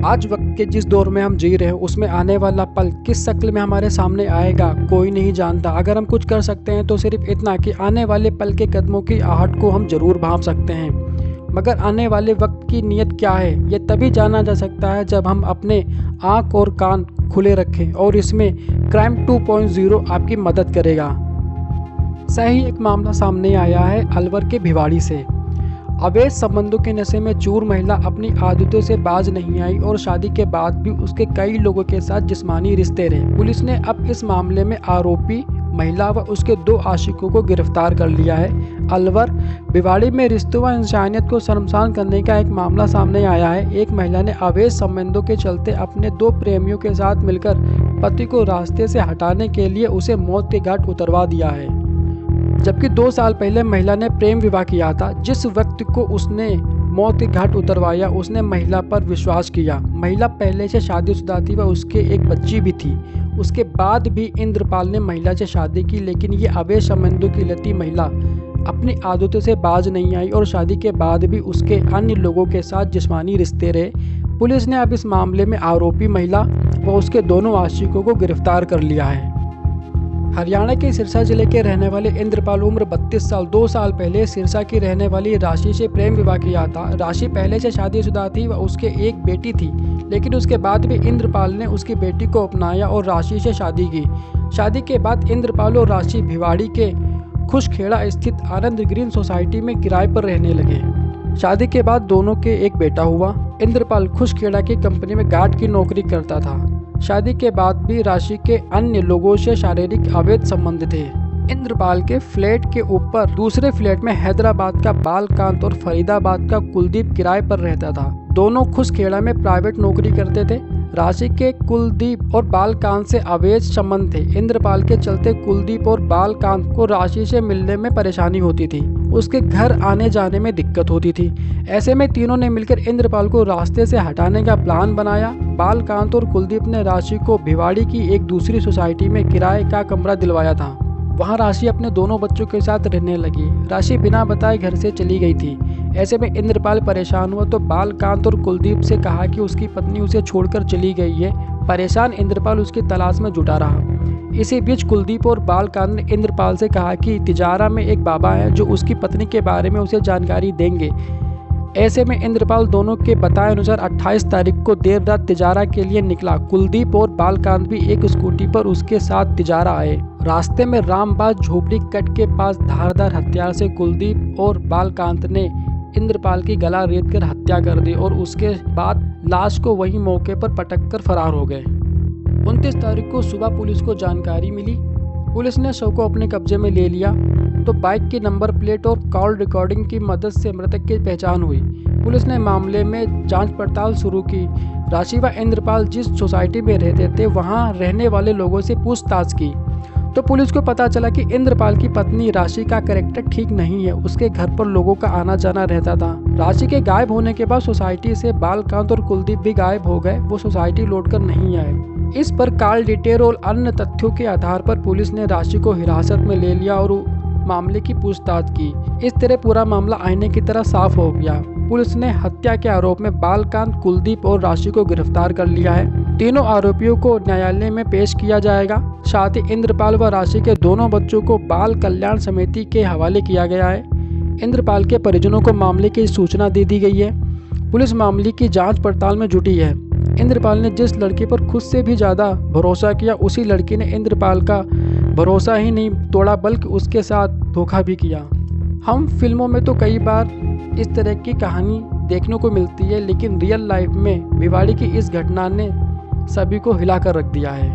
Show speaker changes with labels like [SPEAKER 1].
[SPEAKER 1] आज वक्त के जिस दौर में हम जी रहे हैं उसमें आने वाला पल किस शक्ल में हमारे सामने आएगा कोई नहीं जानता। अगर हम कुछ कर सकते हैं तो सिर्फ इतना कि आने वाले पल के कदमों की आहट को हम जरूर भांप सकते हैं, मगर आने वाले वक्त की नीयत क्या है ये तभी जाना जा सकता है जब हम अपने आँख और कान खुले रखें, और इसमें क्राइम 2.0 आपकी मदद करेगा। सही एक मामला सामने आया है अलवर के भिवाड़ी से। अवैध संबंधों के नशे में चूर महिला अपनी आदतों से बाज नहीं आई और शादी के बाद भी उसके कई लोगों के साथ जिस्मानी रिश्ते रहे। पुलिस ने अब इस मामले में आरोपी महिला व उसके 2 आशिकों को गिरफ्तार कर लिया है। अलवर भिवाड़ी में रिश्तों व इंसानियत को शर्मसार करने का एक मामला सामने आया है। एक महिला ने अवैध संबंधों के चलते अपने 2 प्रेमियों के साथ मिलकर पति को रास्ते से हटाने के लिए उसे मौत के घाट उतरवा दिया है, जबकि 2 साल पहले महिला ने प्रेम विवाह किया था। जिस व्यक्ति को उसने मौत के घाट उतरवाया उसने महिला पर विश्वास किया। महिला पहले से शादीशुदा थी व उसके एक बच्ची भी थी। उसके बाद भी इंद्रपाल ने महिला से शादी की, लेकिन ये अवैध संबंधों की लती महिला अपनी आदतों से बाज नहीं आई और शादी के बाद भी उसके अन्य लोगों के साथ जिस्मानी रिश्ते रहे। पुलिस ने अब इस मामले में आरोपी महिला व उसके दोनों आशिकों को गिरफ्तार कर लिया है। हरियाणा के सिरसा जिले के रहने वाले इंद्रपाल उम्र 32 साल 2 साल पहले सिरसा की रहने वाली राशि से प्रेम विवाह किया था। राशि पहले से शादीशुदा थी व उसके एक बेटी थी, लेकिन उसके बाद भी इंद्रपाल ने उसकी बेटी को अपनाया और राशि से शादी की। शादी के बाद इंद्रपाल और राशि भिवाड़ी के खुशखेड़ा स्थित आनंद ग्रीन सोसाइटी में किराए पर रहने लगे। शादी के बाद दोनों के एक बेटा हुआ। इंद्रपाल खुशखेड़ा की कंपनी में गार्ड की नौकरी करता था। शादी के बाद भी राशि के अन्य लोगों से शारीरिक अवैध संबंध थे। इंद्रपाल के फ्लैट के ऊपर दूसरे फ्लैट में हैदराबाद का बालकांत और फरीदाबाद का कुलदीप किराए पर रहता था। दोनों खुशखेड़ा में प्राइवेट नौकरी करते थे। राशि के कुलदीप और बालकांत से अवैध संबंध थे। इंद्रपाल के चलते कुलदीप और बालकांत को राशि से मिलने में परेशानी होती थी, उसके घर आने जाने में दिक्कत होती थी। ऐसे में तीनों ने मिलकर इंद्रपाल को रास्ते से हटाने का प्लान बनाया। बालकांत और कुलदीप ने राशि को भिवाड़ी की एक दूसरी सोसाइटी में किराए का कमरा दिलवाया था। वहां राशि अपने दोनों बच्चों के साथ रहने लगी। राशि बिना बताए घर से चली गई थी। ऐसे में इंद्रपाल परेशान हुआ तो बालकांत और कुलदीप से कहा कि उसकी पत्नी उसे छोड़कर चली गई है। परेशान इंद्रपाल उसकी तलाश में जुटा रहा। इसी बीच कुलदीप और बालकांत ने इंद्रपाल से कहा कि तिजारा में एक बाबा है जो उसकी पत्नी के बारे में उसे जानकारी देंगे। ऐसे में इंद्रपाल दोनों के बताए अनुसार 28 तारीख को देर रात तिजारा के लिए निकला। कुलदीप और बालकांत भी एक स्कूटी पर उसके साथ तिजारा आए। रास्ते में रामबाग झोपड़ी कट के पास धारदार हथियार से कुलदीप और बालकांत ने इंद्रपाल की गला रेत कर हत्या कर दी और उसके बाद लाश को वहीं मौके पर पटक कर फरार हो गए। 29 तारीख को सुबह पुलिस को जानकारी मिली। पुलिस ने शव को अपने कब्जे में ले लिया तो बाइक की नंबर प्लेट और कॉल रिकॉर्डिंग की मदद से मृतक की पहचान हुई। पुलिस ने मामले में जांच पड़ताल शुरू की। राशि व इंद्रपाल जिस सोसाइटी में रहते थे वहां रहने वाले लोगों से पूछताछ की तो पुलिस को पता चला कि इंद्रपाल की पत्नी राशि का कैरेक्टर ठीक नहीं है। उसके घर पर लोगों का आना जाना रहता था। राशि के गायब होने के बाद सोसाइटी से बालकांत और कुलदीप भी गायब हो गए। वो सोसाइटी लौटकर नहीं आए। इस पर कॉल डिटेल और अन्य तथ्यों के आधार पर पुलिस ने राशि को हिरासत में ले लिया और मामले की पूछताछ की। इस तरह पूरा मामला आईने की तरह साफ हो गया। पुलिस ने हत्या के आरोप में बालकांत, कुलदीप और राशि को गिरफ्तार कर लिया है। तीनों आरोपियों को न्यायालय में पेश किया जाएगा। साथ ही इंद्रपाल व राशि के दोनों बच्चों को बाल कल्याण समिति के हवाले किया गया है। इंद्रपाल के परिजनों को मामले की सूचना दे दी गई है। पुलिस मामले की जांच पड़ताल में जुटी है। इंद्रपाल ने जिस लड़की पर खुद से भी ज़्यादा भरोसा किया उसी लड़की ने इंद्रपाल का भरोसा ही नहीं तोड़ा बल्कि उसके साथ धोखा भी किया। हम फिल्मों में तो कई बार इस तरह की कहानी देखने को मिलती है, लेकिन रियल लाइफ में भिवाड़ी की इस घटना ने सभी को हिला कर रख दिया है।